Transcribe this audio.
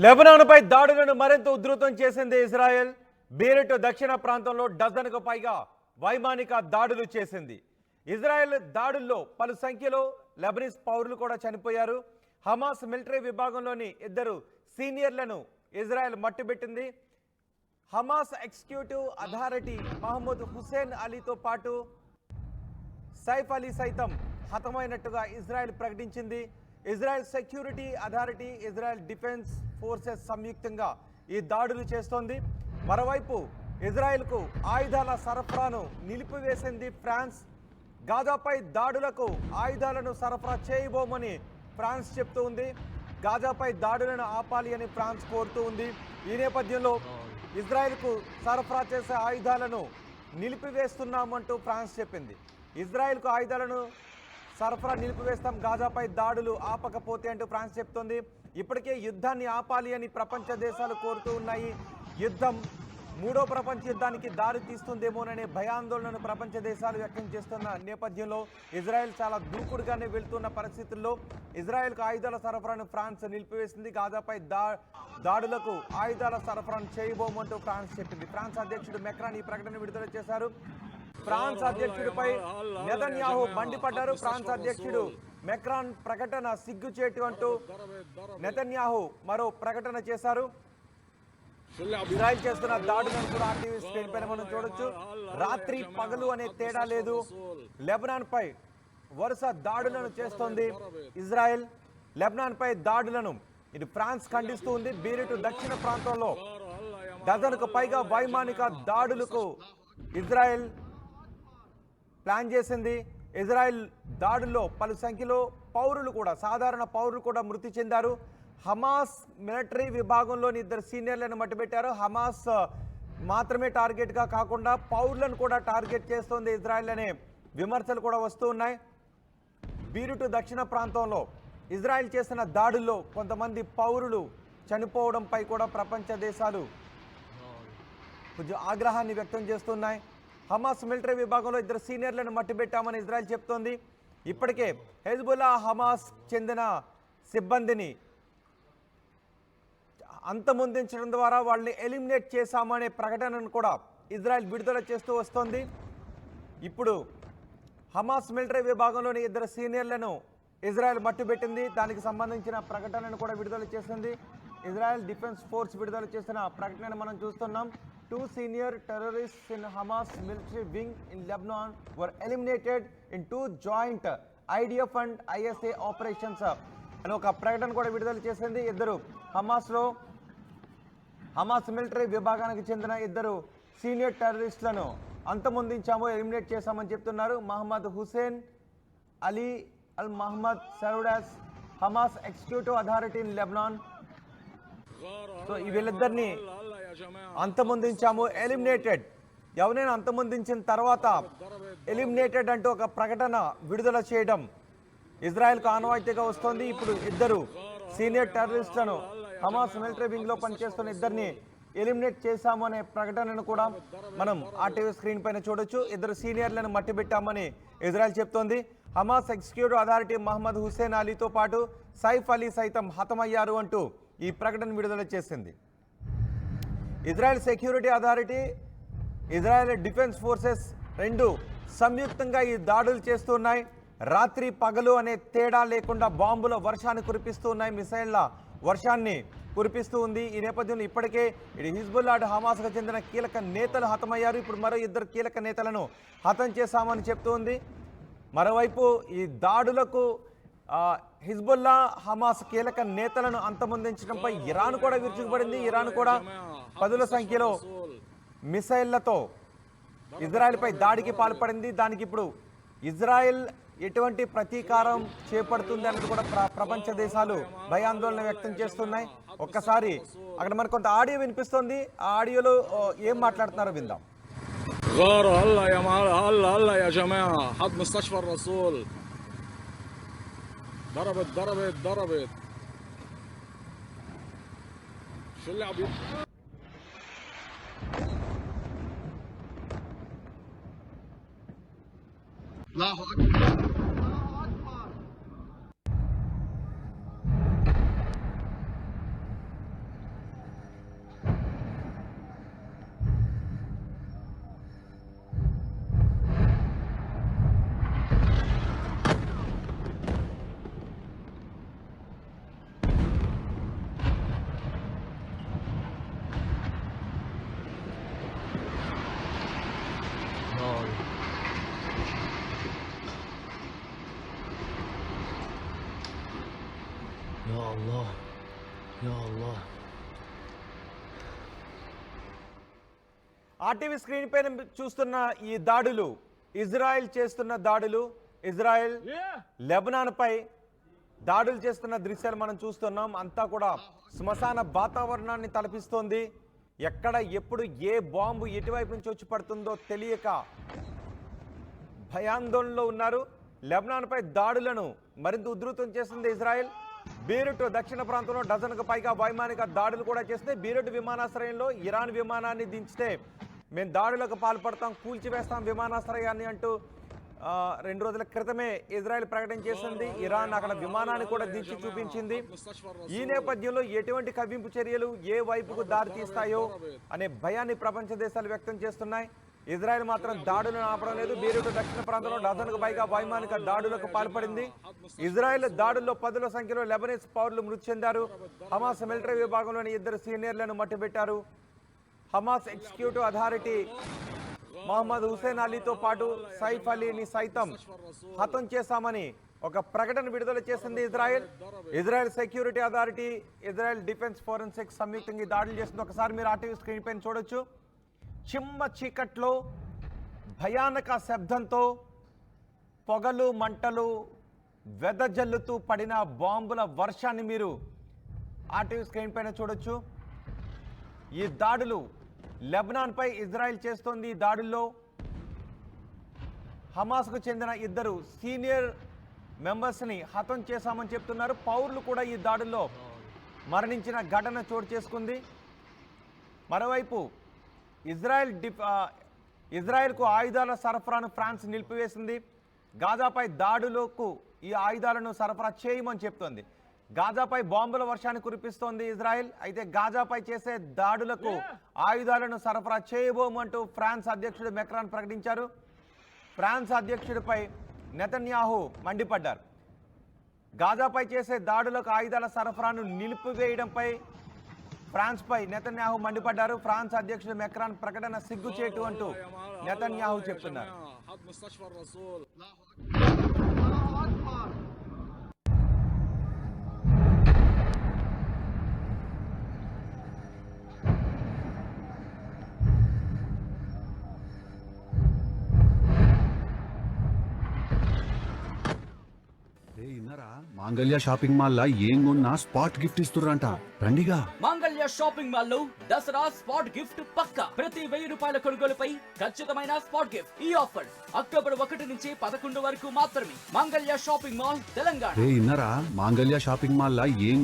లెబనాన్పై దాడులను మరింత ఉధృతం చేసింది ఇజ్రాయెల్. బీరెట్ దక్షిణ ప్రాంతంలో డజన్కు పైగా వైమానిక దాడులు చేసింది. ఇజ్రాయెల్ దాడుల్లో పలు సంఖ్యలో లెబనీస్ పౌరులు కూడా చనిపోయారు. హమాస్ మిలిటరీ విభాగంలోని 2 సీనియర్లను ఇజ్రాయెల్ మట్టుబెట్టింది. Hamas executive authority Mohammed Hussein అలీతో పాటు సైఫ్ అలీ సైతం హతమైనట్టుగా ఇజ్రాయెల్ ప్రకటించింది. Israel security authority, Israel defence forces సంయుక్తంగా ఈ దాడులు చేస్తోంది. మరోవైపు ఇజ్రాయెల్కు ఆయుధాల సరఫరాను నిలిపివేసింది ఫ్రాన్స్. గాజాపై దాడులకు ఆయుధాలను సరఫరా చేయబోమని ఫ్రాన్స్ చెప్తూ ఉంది. గాజాపై దాడులను ఆపాలి అని ఫ్రాన్స్ కోరుతూ ఉంది. ఈ నేపథ్యంలో ఇజ్రాయెల్కు సరఫరా చేసే ఆయుధాలను నిలిపివేస్తున్నామంటూ ఫ్రాన్స్ చెప్పింది. ఇజ్రాయెల్కు ఆయుధాలను సరఫరా నిలిపివేస్తాం, గాజాపై దాడులు ఆపకపోతే అంటూ ఫ్రాన్స్ చెప్తోంది. ఇప్పటికే యుద్ధాన్ని ఆపాలి అని ప్రపంచ దేశాలు కోరుతూ ఉన్నాయి. యుద్ధం 3వ ప్రపంచ యుద్ధానికి దారి తీస్తుందేమోననే భయాందోళనను ప్రపంచ దేశాలు వ్యక్తం చేస్తున్న నేపథ్యంలో ఇజ్రాయెల్ చాలా దూకుడుగానే వెళ్తున్న పరిస్థితుల్లో ఇజ్రాయెల్కు ఆయుధాల సరఫరాను ఫ్రాన్స్ నిలిపివేసింది. గాజాపై దాడులకు ఆయుధాల సరఫరాను చేయబోమంటూ ఫ్రాన్స్ చెప్పింది. ఫ్రాన్స్ అధ్యక్షుడు మెక్రాన్ ఈ ప్రకటన విడుదల చేశారు. ఫ్రాన్స్ అధ్యక్షుడిపై నెతన్యాహు మండిపడ్డారు. ఫ్రాన్స్ అధ్యక్షుడు మెక్రాన్ ప్రకటన సిగ్గుచేటు అంటూ నెతన్యాహు మరో ప్రకటన చేశారు. ఇజ్రాయెల్ చేస్తున్న దాడులను కూడా ఆర్టీవీ స్క్రీన్ పైన మనం చూడొచ్చు. రాత్రి పగలు అనే తేడా లేదు. లెబనాన్ పై వరుస దాడులను చేస్తోంది ఇజ్రాయెల్. లెబనాన్ పై దాడులను ఇది ఫ్రాన్స్ ఖండిస్తూ ఉంది. బీరెట్ దక్షిణ ప్రాంతంలో డజన్కు పైగా వైమానిక దాడులకు ఇజ్రాయెల్ ప్లాన్ చేసింది. ఇజ్రాయెల్ దాడుల్లో పలు సంఖ్యలో పౌరులు కూడా, సాధారణ పౌరులు కూడా మృతి చెందారు. హమాస్ మిలిటరీ విభాగంలోని 2 సీనియర్లను మట్టుబెట్టారు. హమాస్ మాత్రమే టార్గెట్గా కాకుండా పౌరులను కూడా టార్గెట్ చేస్తోంది ఇజ్రాయెల్ అనే విమర్శలు కూడా వస్తూ ఉన్నాయి. బీరుటు దక్షిణ ప్రాంతంలో ఇజ్రాయెల్ చేసిన దాడుల్లో కొంతమంది పౌరులు చనిపోవడంపై కూడా ప్రపంచ దేశాలు కొంచెం ఆగ్రహాన్ని వ్యక్తం చేస్తున్నాయి. హమాస్ మిలిటరీ విభాగంలో 2 సీనియర్లను మట్టుబెట్టామని ఇజ్రాయెల్ చెప్తోంది. ఇప్పటికే హెజ్బుల్లా హమాస్ చెందిన సిబ్బందిని అంతమొందించడం ద్వారా వాళ్ళని ఎలిమినేట్ చేశామనే ప్రకటనను కూడా ఇజ్రాయెల్ విడుదల చేస్తూ వస్తోంది. ఇప్పుడు హమాస్ మిలిటరీ విభాగంలోని 2 సీనియర్లను ఇజ్రాయెల్ మట్టుబెట్టింది. దానికి సంబంధించిన ప్రకటనను కూడా విడుదల చేసింది. ఇజ్రాయెల్ డిఫెన్స్ ఫోర్స్ విడుదల చేసిన ప్రకటనను మనం చూస్తున్నాం. 2 senior terrorists in Hamas military wing in Lebanon were eliminated in 2 joint IDF and ISA operations అని ఒక ప్రకటన కూడా విడుదల చేసింది. 2 హమాస్ మిలిటరీ విభాగానికి చెందిన 2 సీనియర్ టెర్రరిస్టులను అంతమొందించాము, ఎలిమినేట్ చేశామని చెప్తున్నారు. Mohammed Hussein Ali al Mohammed served as Hamas executive authority in Lebanon. So వీళ్ళిద్దరిని అంతమొందించాము, ఎలిమినేటెడ్. ఎవరైనా అంతమొందించిన తర్వాత ఎలిమినేటెడ్ అంటూ ఒక ప్రకటన విడుదల చేయడం ఇజ్రాయెల్కు ఆనవాయితీగా వస్తోంది. ఇప్పుడు 2 సీనియర్ టెర్రరిస్టులను, హమాస్ మిలిటరీ వింగ్లో పనిచేస్తున్న 2ని ఎలిమినేట్ చేశాము అనే ప్రకటనను కూడా మనం ఆర్టీవీ స్క్రీన్ పైన చూడొచ్చు. 2 సీనియర్లను మట్టిబెట్టామని ఇజ్రాయెల్ చెప్తోంది. Hamas executive authority Mohammed Hussein అలీతో పాటు సైఫ్ అలీ సైతం హతమయ్యారు అంటూ ఈ ప్రకటన విడుదల చేసింది. Israel security authority, Israel defence forces 2 సంయుక్తంగా ఈ దాడులు చేస్తున్నాయి. రాత్రి పగలు అనే తేడా లేకుండా బాంబుల వర్షాన్ని కురిపిస్తూ ఉన్నాయి, మిసైళ్ల వర్షాన్ని కురిపిస్తూ ఉంది. ఈ నేపథ్యంలో ఇప్పటికే ఇది హిజ్బుల్లా హమాస్కు చెందిన కీలక నేతలు హతమయ్యారు. ఇప్పుడు మరో 2 కీలక నేతలను హతం చేశామని చెప్తూ ఉంది. మరోవైపు ఈ దాడులకు హిజ్బుల్లా హమాస్ కీలక నేతలను అంతమొందించడంపై ఇరాన్ కూడా విరుచుకుపడింది. ఇరాన్ కూడా 10ల సంఖ్యలో మిసైళ్లతో ఇజ్రాయెల్పై దాడికి పాల్పడింది. దానికి ఇప్పుడు ఇజ్రాయెల్ ఎటువంటి ప్రతీకారం చేపడుతుంది అన్నది కూడా ప్రపంచ దేశాలు భయాందోళన వ్యక్తం చేస్తున్నాయి. ఒక్కసారి అక్కడ మనకు కొంత ఆడియో వినిపిస్తుంది. ఆ ఆడియోలో ఏం మాట్లాడుతున్నారో విందాం. هلا يا جماعة حد مستشفى الرسول ضربت شو اللي عم الله أكبر. Allah. Ya Allah. RTV screen పైన చూస్తున్న ఈ దాడులు, ఇజ్రాయెల్ చేస్తున్న దాడులు, ఇజ్రాయెల్ లెబనాన్ పై దాడులు చేస్తున్న దృశ్యాలు మనం చూస్తున్నాం. అంతా కూడా శ్మశాన వాతావరణాన్ని తలపిస్తోంది. ఎక్కడ ఎప్పుడు ఏ బాంబు ఎటువైపు నుంచి వచ్చి పడుతుందో తెలియక భయాందోళనలో ఉన్నారు. లెబనాన్ పై దాడులను మరింత ఉధృతం చేసింది ఇజ్రాయెల్. బీరుట్ దక్షిణ ప్రాంతంలో డజన్కు పైగా వైమానిక దాడులు కూడా చేస్తే, బీరుట్ విమానాశ్రయంలో ఇరాన్ విమానాన్ని దించితే మేము దాడులకు పాల్పడతాం, కూల్చివేస్తాం విమానాశ్రయాన్ని అంటూ 2 రోజుల క్రితమే ఇజ్రాయెల్ ప్రకటన చేసింది. ఇరాన్ అక్కడ విమానాన్ని కూడా దించి చూపించింది. ఈ నేపథ్యంలో ఎటువంటి కవ్వింపు చర్యలు ఏ వైపుకు దారితీస్తాయో అనే భయాన్ని ప్రపంచ దేశాలు వ్యక్తం చేస్తున్నాయి. ఇజ్రాయెల్ మాత్రం దాడులను ఆపడం లేదు. బీరుట్ దక్షిణ ప్రాంతంలో డజన్కు పైగా వైమానిక దాడులకు పాల్పడింది. ఇజ్రాయెల్ దాడుల్లో 10ల సంఖ్యలో లెబనీస్ పౌరులు మృతి చెందారు. హమాస్ మిలిటరీ విభాగంలోని 2 సీనియర్లను మట్టుబెట్టారు. Hamas executive authority Mohammed Hussein అలీతో పాటు సైఫ్ అలీని సైతం హతం చేశామని ఒక ప్రకటన విడుదల చేసింది Israel. Israel security authority, Israel defence forensic సంయుక్తంగా ఈ దాడులు చేసింది. ఒకసారి మీరు ఆర్టీవీ స్క్రీన్ పైన చూడొచ్చు. చిమ్మ చీకట్లో భయానక శబ్దంతో పొగలు మంటలు వెదజల్లుతూ పడిన బాంబుల వర్షాన్ని మీరు ఆర్టీవీ స్క్రీన్ పైన చూడొచ్చు. ఈ దాడులు లెబనాన్ పై ఇజ్రాయెల్ చేస్తోంది. ఈ దాడుల్లో హమాస్కు చెందిన 2 సీనియర్ మెంబర్స్ని హతం చేశామని చెప్తున్నారు. పౌరులు కూడా ఈ దాడుల్లో మరణించిన ఘటన చోటు చేసుకుంది. మరోవైపు ఇజ్రాయెల్కు ఆయుధాల సరఫరాను ఫ్రాన్స్ నిలిపివేసింది. గాజాపై దాడులకు ఈ ఆయుధాలను సరఫరా చేయమని చెప్తోంది. గాజాపై బాంబుల వర్షాన్ని కురిపిస్తోంది ఇజ్రాయెల్. అయితే గాజాపై చేసే దాడులకు ఆయుధాలను సరఫరా చేయబోమంటూ ఫ్రాన్స్ అధ్యక్షుడు మెక్రాన్ ప్రకటించారు. ఫ్రాన్స్ అధ్యక్షుడిపై నెతన్యాహు మండిపడ్డారు. గాజాపై చేసే దాడులకు ఆయుధాల సరఫరాను నిలిపివేయడంపై ఫ్రాన్స్పై నెతన్యాహు మండిపడ్డారు. ఫ్రాన్స్ అధ్యక్షుడు మెక్రాన్ ప్రకటన సిగ్గుచేటు అంటూ నెతన్యాహు చెప్తున్నారు. మాంగళ్య షాపింగ్ మాల్ లా ఏం కొన్నా స్పాట్ గిఫ్ట్ ఇస్తుర్రంట. రండిగా. మాంగళ్య షాపింగ్ మాల్ లో దసరా స్పాట్ గిఫ్ట్ పక్కా. ప్రతి 1000 రూపాయల కొనుగోలుపై ఖచ్చితమైన స్పాట్ గిఫ్ట్. ఈ ఆఫర్ అక్టోబర్ 1 నుంచి 11 వరకు మాత్రమే. మాంగళ్య షాపింగ్ మాల్, తెలంగాణ. ఇన్నరా మాంగళ్య షాపింగ్ మాల్ లా ఏం